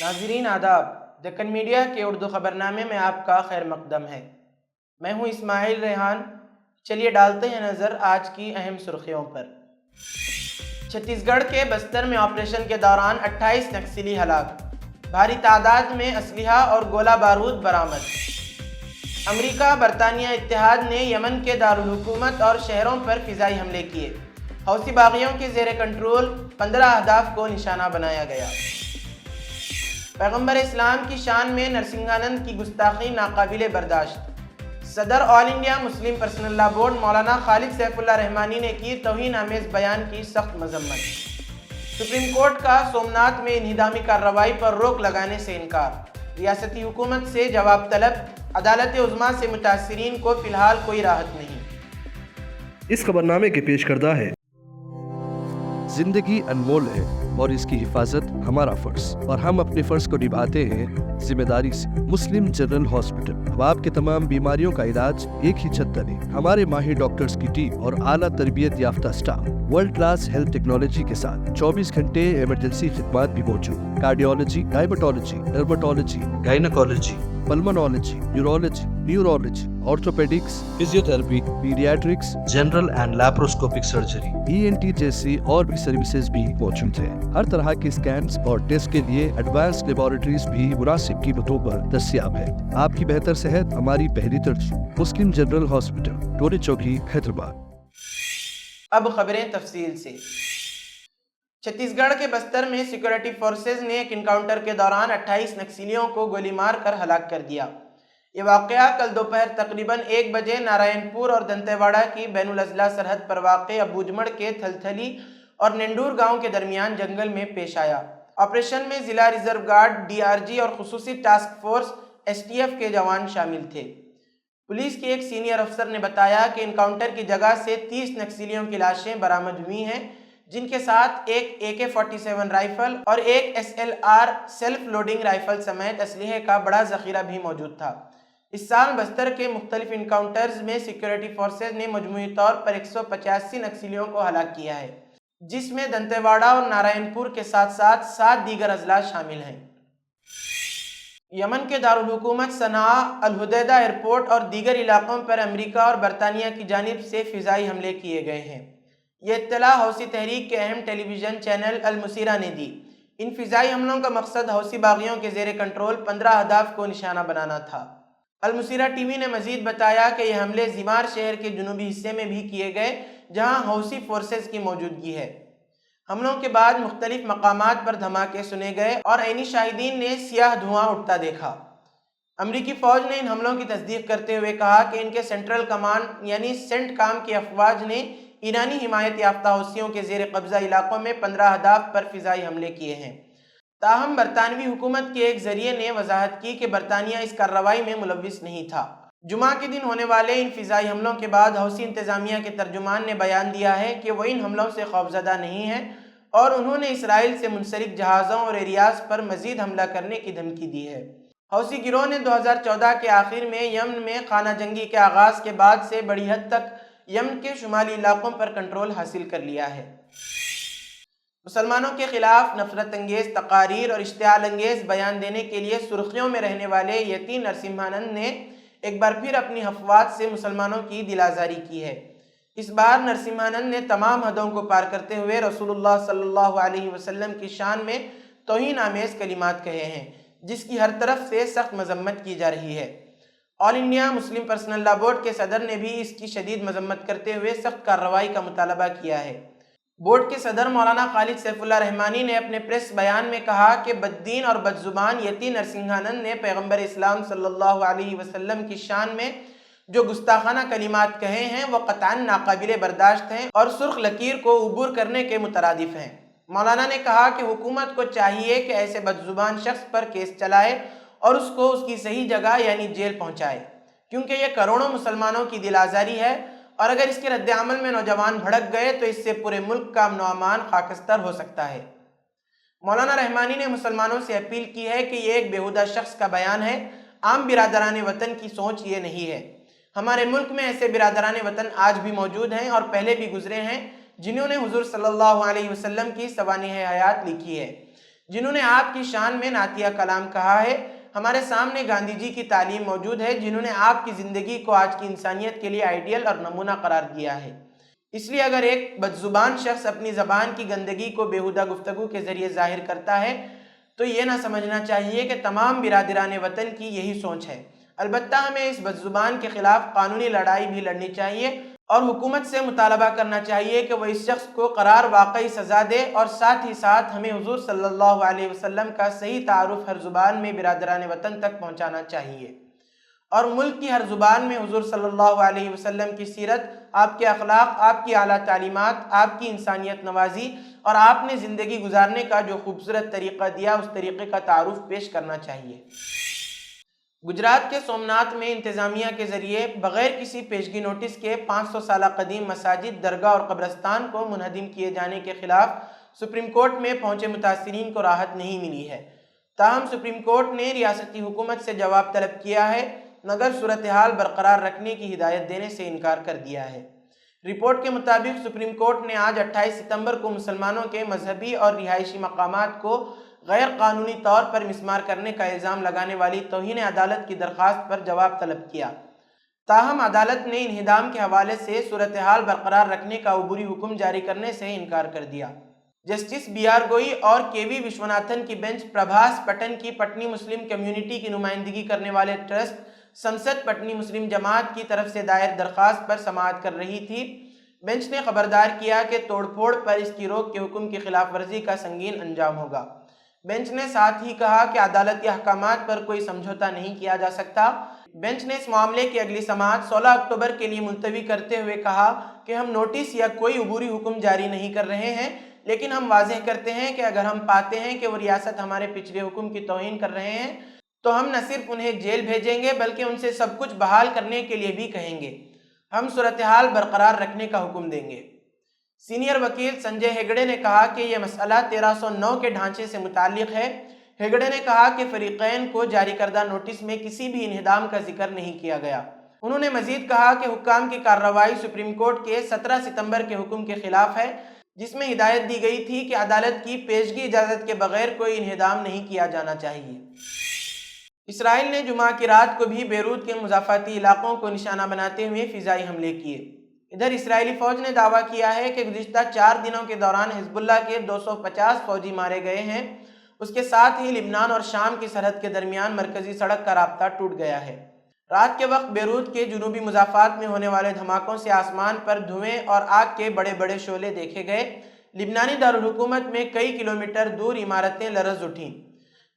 ناظرین آداب، دکن میڈیا کے اردو خبرنامے میں آپ کا خیر مقدم ہے۔ میں ہوں اسماعیل ریحان۔ چلیے ڈالتے ہیں نظر آج کی اہم سرخیوں پر۔ چھتیس گڑھ کے بستر میں آپریشن کے دوران 28 نکسلی ہلاک، بھاری تعداد میں اسلحہ اور گولہ بارود برآمد۔ امریکہ برطانیہ اتحاد نے یمن کے دارالحکومت اور شہروں پر فضائی حملے کیے، حوثی باغیوں کے زیر کنٹرول 15 اہداف کو نشانہ بنایا گیا۔ پیغمبر اسلام کی شان میں نرسنگھانند کی گستاخی ناقابل برداشت، صدر آل انڈیا مسلم پرسنل لا بورڈ مولانا خالد سیف اللہ رحمانی نے کی توہین آمیز بیان کی سخت مذمت۔ سپریم کورٹ کا سومناتھ میں انہدامی کارروائی پر روک لگانے سے انکار، ریاستی حکومت سے جواب طلب، عدالت عظمیٰ سے متاثرین کو فی الحال کوئی راحت نہیں۔ اس خبرنامے کے پیش کردہ ہے۔ زندگی انمول ہے اور اس کی حفاظت ہمارا فرض، اور ہم اپنے فرض کو نبھاتے ہیں ذمہ داری سے۔ مسلم جنرل ہاسپٹل اب آپ کے تمام بیماریوں کا علاج ایک ہی چھت تلے۔ ہمارے ماہر ڈاکٹرز کی ٹیم اور اعلیٰ تربیت یافتہ staff world class health technology کے ساتھ 24 گھنٹے ایمرجنسی خدمات بھی موجود۔ Cardiology, diabetology, dermatology, gynaecology, pulmonology, neurology, neurology, orthopaedics, physiotherapy, paediatrics, general and laparoscopic surgery, ENT جیسی اور بھی سروسز بھی موجود ہیں۔ ہر طرح کے اسکینز اور ٹیسٹ کے لیے ایڈوانس لیبارٹریز بھی مناسب قیمتوں پر دستیاب ہے۔ آپ کی بہتر صحت ہماری پہلی ترجیح۔ مسلم جنرل ہاسپٹل، ٹولی چوکی، حیدرآباد۔ اب خبریں تفصیل سے۔ چھتیس گڑھ کے بستر میں سیکورٹی فورسز نے ایک انکاؤنٹر کے دوران 28 نکسلیوں کو گولی مار کر ہلاک کر دیا۔ یہ واقعہ کل دوپہر تقریباً 1 بجے نارائن پور اور دنتے واڑہ کی بین الاضلاع سرحد پر واقع ابوجمڑ کے تھلتھلی اور ننڈور گاؤں کے درمیان جنگل میں پیش آیا۔ آپریشن میں ضلع ریزرو گارڈ، DRG اور خصوصی ٹاسک فورس STF کے جوان شامل تھے۔ پولیس کے ایک سینئر افسر نے بتایا کہ انکاؤنٹر کی جگہ سے 30 نکسلیوں کی لاشیں برآمد ہوئی ہیں، جن کے ساتھ ایک AK-47 رائفل اور ایک SLR سیلف لوڈنگ رائفل سمیت اسلحے کا بڑا ذخیرہ بھی موجود تھا۔ اس سال بستر کے مختلف انکاؤنٹرز میں سیکورٹی فورسز نے مجموعی طور پر 185 نکسلیوں کو ہلاک کیا ہے، جس میں دنتے واڑہ اور نارائن پور کے ساتھ ساتھ 7 دیگر اضلاع شامل ہیں۔ یمن کے دارالحکومت صنعاء، الحدیدہ ایئرپورٹ اور دیگر علاقوں پر امریکہ اور برطانیہ کی جانب سے فضائی حملے کیے گئے ہیں۔ یہ اطلاع حوثی تحریک کے اہم ٹیلی ویژن چینل المسیرہ نے دی۔ ان فضائی حملوں کا مقصد حوثی باغیوں کے زیر کنٹرول 15 اہداف کو نشانہ بنانا تھا۔ المسیرہ ٹی وی نے مزید بتایا کہ یہ حملے زمار شہر کے جنوبی حصے میں بھی کیے گئے، جہاں حوثی فورسز کی موجودگی ہے۔ حملوں کے بعد مختلف مقامات پر دھماکے سنے گئے اور عینی شاہدین نے سیاہ دھواں اٹھتا دیکھا۔ امریکی فوج نے ان حملوں کی تصدیق کرتے ہوئے کہا کہ ان کے سینٹرل کمانڈ یعنی سینٹ کام کی افواج نے ایرانی حمایت یافتہ حوثیوں کے زیر قبضہ علاقوں میں 15 اہداف پر فضائی حملے کیے ہیں۔ تاہم برطانوی حکومت کے ایک ذریعے نے وضاحت کی کہ برطانیہ اس کارروائی میں ملوث نہیں تھا۔ جمعہ کے دن ہونے والے ان فضائی حملوں کے بعد حوثی انتظامیہ کے ترجمان نے بیان دیا ہے کہ وہ ان حملوں سے خوفزدہ نہیں ہیں اور انہوں نے اسرائیل سے منسلک جہازوں اور ایریاز پر مزید حملہ کرنے کی دھمکی دی ہے۔ حوثی گروہ نے 2014 کے آخر میں یمن میں خانہ جنگی کے آغاز کے بعد سے بڑی حد تک یمن کے شمالی علاقوں پر کنٹرول حاصل کر لیا ہے۔ مسلمانوں کے خلاف نفرت انگیز تقاریر اور اشتعال انگیز بیان دینے کے لیے سرخیوں میں رہنے والے یتی نرسمہانند نے ایک بار پھر اپنی افواج سے مسلمانوں کی دل آزاری کی ہے۔ اس بار نرسمہانند نے تمام حدوں کو پار کرتے ہوئے رسول اللہ صلی اللہ علیہ وسلم کی شان میں توہین آمیز کلمات کہے ہیں، جس کی ہر طرف سے سخت مذمت کی جا رہی ہے۔ آل انڈیا مسلم پرسنل لا بورڈ کے صدر نے بھی اس کی شدید مذمت کرتے ہوئے سخت کارروائی کا مطالبہ کیا ہے۔ بورڈ کے صدر مولانا خالد سیف اللہ رحمانی نے اپنے پریس بیان میں کہا کہ بددین اور بدزبان یتی نرسنگھانند نے پیغمبر اسلام صلی اللہ علیہ وسلم کی شان میں جو گستاخانہ کلمات کہے ہیں وہ قطعاً ناقابل برداشت ہیں اور سرخ لکیر کو عبور کرنے کے مترادف ہیں۔ مولانا نے کہا کہ حکومت کو چاہیے کہ ایسے بدزبان شخص پر کیس چلائے اور اس کو اس کی صحیح جگہ یعنی جیل پہنچائے، کیونکہ یہ کروڑوں مسلمانوں کی دل آزاری ہے اور اگر اس کے رد عمل میں نوجوان بھڑک گئے تو اس سے پورے ملک کا امن و امان خاکستر ہو سکتا ہے۔ مولانا رحمانی نے مسلمانوں سے اپیل کی ہے کہ یہ ایک بیہودہ شخص کا بیان ہے، عام برادران وطن کی سوچ یہ نہیں ہے۔ ہمارے ملک میں ایسے برادران وطن آج بھی موجود ہیں اور پہلے بھی گزرے ہیں جنہوں نے حضور صلی اللہ علیہ وسلم کی سوانح حیات لکھی ہے، جنہوں نے آپ کی شان میں نعتیہ کلام کہا ہے۔ ہمارے سامنے گاندھی جی کی تعلیم موجود ہے، جنہوں نے آپ کی زندگی کو آج کی انسانیت کے لیے آئیڈیل اور نمونہ قرار دیا ہے۔ اس لیے اگر ایک بدزبان شخص اپنی زبان کی گندگی کو بیہودہ گفتگو کے ذریعے ظاہر کرتا ہے تو یہ نہ سمجھنا چاہیے کہ تمام برادران وطن کی یہی سوچ ہے۔ البتہ ہمیں اس بدزبان کے خلاف قانونی لڑائی بھی لڑنی چاہیے اور حکومت سے مطالبہ کرنا چاہیے کہ وہ اس شخص کو قرار واقعی سزا دے، اور ساتھ ہی ساتھ ہمیں حضور صلی اللہ علیہ وسلم کا صحیح تعارف ہر زبان میں برادران وطن تک پہنچانا چاہیے، اور ملک کی ہر زبان میں حضور صلی اللہ علیہ وسلم کی سیرت، آپ کے اخلاق، آپ کی اعلیٰ تعلیمات، آپ کی انسانیت نوازی اور آپ نے زندگی گزارنے کا جو خوبصورت طریقہ دیا، اس طریقے کا تعارف پیش کرنا چاہیے۔ گجرات کے سومناتھ میں انتظامیہ کے ذریعے بغیر کسی پیشگی نوٹس کے 500 سالہ قدیم مساجد، درگاہ اور قبرستان کو منہدم کیے جانے کے خلاف سپریم کورٹ میں پہنچے متاثرین کو راحت نہیں ملی ہے۔ تاہم سپریم کورٹ نے ریاستی حکومت سے جواب طلب کیا ہے، مگر صورتحال برقرار رکھنے کی ہدایت دینے سے انکار کر دیا ہے۔ رپورٹ کے مطابق سپریم کورٹ نے آج 28 ستمبر کو مسلمانوں کے مذہبی اور رہائشی مقامات کو غیر قانونی طور پر مسمار کرنے کا الزام لگانے والی توہین عدالت کی درخواست پر جواب طلب کیا۔ تاہم عدالت نے انہدام کے حوالے سے صورتحال برقرار رکھنے کا عبوری حکم جاری کرنے سے انکار کر دیا۔ جسٹس بی آر گوئی اور کے وی وشوناتھن کی بینچ پربھاس پٹن کی پٹنی مسلم کمیونٹی کی نمائندگی کرنے والے ٹرسٹ سنسد پٹنی مسلم جماعت کی طرف سے دائر درخواست پر سماعت کر رہی تھی۔ بینچ نے خبردار کیا کہ توڑ پھوڑ پر اس کی روک کے حکم کی خلاف ورزی کا سنگین انجام ہوگا۔ بینچ نے ساتھ ہی کہا کہ عدالتی احکامات پر کوئی سمجھوتہ نہیں کیا جا سکتا۔ بینچ نے اس معاملے کی اگلی سماعت 16 اکتوبر کے لیے ملتوی کرتے ہوئے کہا کہ ہم نوٹس یا کوئی عبوری حکم جاری نہیں کر رہے ہیں، لیکن ہم واضح کرتے ہیں کہ اگر ہم پاتے ہیں کہ وہ ریاست ہمارے پچھلے حکم کی توہین کر رہے ہیں تو ہم نہ صرف انہیں جیل بھیجیں گے بلکہ ان سے سب کچھ بحال کرنے کے لیے بھی کہیں گے۔ ہم صورتحال برقرار رکھنے کا حکم دیں گے۔ سینئر وکیل سنجے ہیگڑے نے کہا کہ یہ مسئلہ 1309 کے ڈھانچے سے متعلق ہے۔ ہیگڑے نے کہا کہ فریقین کو جاری کردہ نوٹس میں کسی بھی انہدام کا ذکر نہیں کیا گیا۔ انہوں نے مزید کہا کہ حکام کی کارروائی سپریم کورٹ کے 17 ستمبر کے حکم کے خلاف ہے، جس میں ہدایت دی گئی تھی کہ عدالت کی پیشگی اجازت کے بغیر کوئی انہدام نہیں کیا جانا چاہیے۔ اسرائیل نے جمعہ کی رات کو بھی بیروت کے مضافاتی علاقوں کو نشانہ بناتے ہوئے فضائی حملے کیے۔ ادھر اسرائیلی فوج نے دعویٰ کیا ہے کہ گزشتہ 4 دنوں کے دوران حزب اللہ کے 250 فوجی مارے گئے ہیں۔ اس کے ساتھ ہی لبنان اور شام کی سرحد کے درمیان مرکزی سڑک کا رابطہ ٹوٹ گیا ہے۔ رات کے وقت بیروت کے جنوبی مضافات میں ہونے والے دھماکوں سے آسمان پر دھوئیں اور آگ کے بڑے بڑے شعلے دیکھے گئے۔ لبنانی دارالحکومت میں کئی کلومیٹر دور عمارتیں لرز اٹھیں۔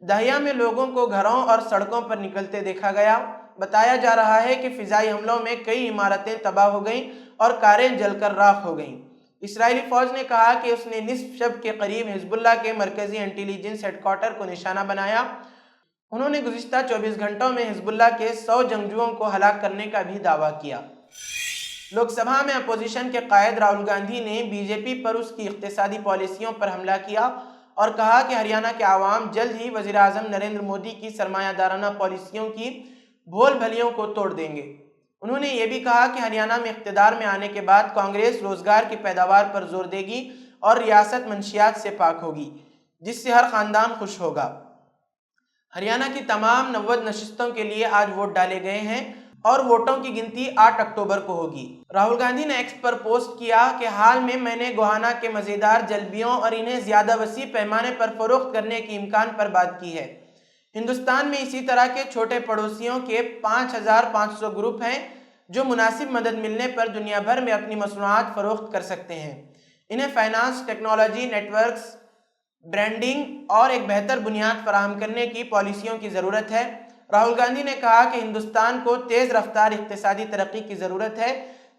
دہیا میں لوگوں کو گھروں اور سڑکوں پر نکلتے دیکھا گیا۔ بتایا جا رہا ہے کہ فضائی حملوں میں کئی عمارتیں تباہ ہو گئیں اور کاریں جل کر راکھ ہو گئیں۔ اسرائیلی فوج نے کہا کہ اس نے نصف شب کے قریب حزب اللہ کے مرکزی انٹیلیجنس ہیڈ کوارٹر کو نشانہ بنایا۔ انہوں نے گزشتہ 24 گھنٹوں میں حزب اللہ کے 100 جنگجوؤں کو ہلاک کرنے کا بھی دعویٰ کیا۔ لوک سبھا میں اپوزیشن کے قائد راہل گاندھی نے بی جے پی پر اس کی اقتصادی پالیسیوں پر حملہ کیا اور کہا کہ ہریانہ کے عوام جلد ہی وزیر اعظم نریندر مودی کی سرمایہ دارانہ پالیسیوں کی بھول بھلیوں کو توڑ دیں گے۔ انہوں نے یہ بھی کہا کہ ہریانہ میں اقتدار میں آنے کے بعد کانگریس روزگار کی پیداوار پر زور دے گی اور ریاست منشیات سے پاک ہوگی، جس سے ہر خاندان خوش ہوگا۔ ہریانہ کی تمام 90 نشستوں کے لیے آج ووٹ ڈالے گئے ہیں اور ووٹوں کی گنتی 8 اکتوبر کو ہوگی۔ راہل گاندھی نے ایکس پر پوسٹ کیا کہ حال میں نے گوہانا کے مزیدار جلبیوں اور انہیں زیادہ وسیع پیمانے پر فروخت کرنے کے امکان پر بات کی ہے۔ ہندوستان میں اسی طرح کے چھوٹے پڑوسیوں کے 5500 گروپ ہیں جو مناسب مدد ملنے پر دنیا بھر میں اپنی مصنوعات فروخت کر سکتے ہیں۔ انہیں finance, technology, networks, branding اور ایک بہتر بنیاد فراہم کرنے کی پالیسیوں کی ضرورت ہے۔ راہل گاندھی نے کہا کہ ہندوستان کو تیز رفتار اقتصادی ترقی کی ضرورت ہے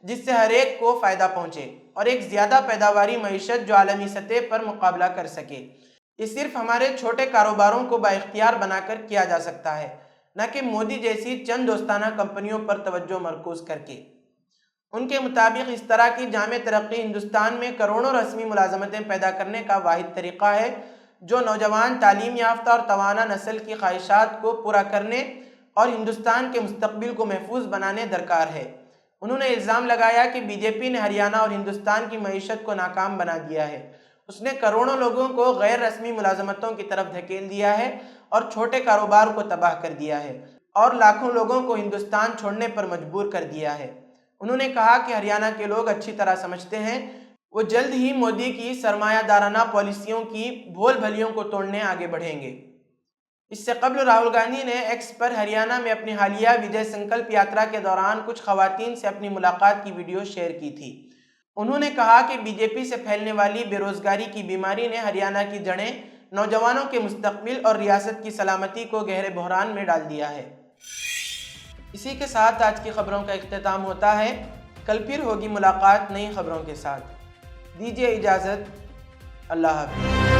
جس سے ہر ایک کو فائدہ پہنچے اور ایک زیادہ پیداواری معیشت جو عالمی سطح پر مقابلہ کر سکے۔ یہ صرف ہمارے چھوٹے کاروباروں کو بااختیار بنا کر کیا جا سکتا ہے، نہ کہ مودی جیسی چند دوستانہ کمپنیوں پر توجہ مرکوز کر کے۔ ان کے مطابق اس طرح کی جامع ترقی ہندوستان میں کروڑوں رسمی ملازمتیں پیدا کرنے کا واحد طریقہ ہے جو نوجوان، تعلیم یافتہ اور توانا نسل کی خواہشات کو پورا کرنے اور ہندوستان کے مستقبل کو محفوظ بنانے درکار ہے۔ انہوں نے الزام لگایا کہ بی جے پی نے ہریانہ اور ہندوستان کی معیشت کو ناکام بنا دیا ہے۔ اس نے کروڑوں لوگوں کو غیر رسمی ملازمتوں کی طرف دھکیل دیا ہے اور چھوٹے کاروبار کو تباہ کر دیا ہے اور لاکھوں لوگوں کو ہندوستان چھوڑنے پر مجبور کر دیا ہے۔ انہوں نے کہا کہ ہریانہ کے لوگ اچھی طرح سمجھتے ہیں وہ جلد ہی مودی کی سرمایہ دارانہ پالیسیوں کی بھول بھلیوں کو توڑنے آگے بڑھیں گے۔ اس سے قبل راہل گاندھی نے ایکس پر ہریانہ میں اپنی حالیہ وجے سنکلپ یاترا کے دوران کچھ خواتین سے اپنی ملاقات کی ویڈیو شیئر کی تھی۔ انہوں نے کہا کہ بی جے پی سے پھیلنے والی بے روزگاری کی بیماری نے ہریانہ کی جڑیں، نوجوانوں کے مستقبل اور ریاست کی سلامتی کو گہرے بحران میں ڈال دیا ہے۔ اسی کے ساتھ آج کی خبروں کا اختتام ہوتا ہے۔ کل پھر ہوگی ملاقات نئی خبروں کے ساتھ۔ دیجیے اجازت، اللہ حافظ۔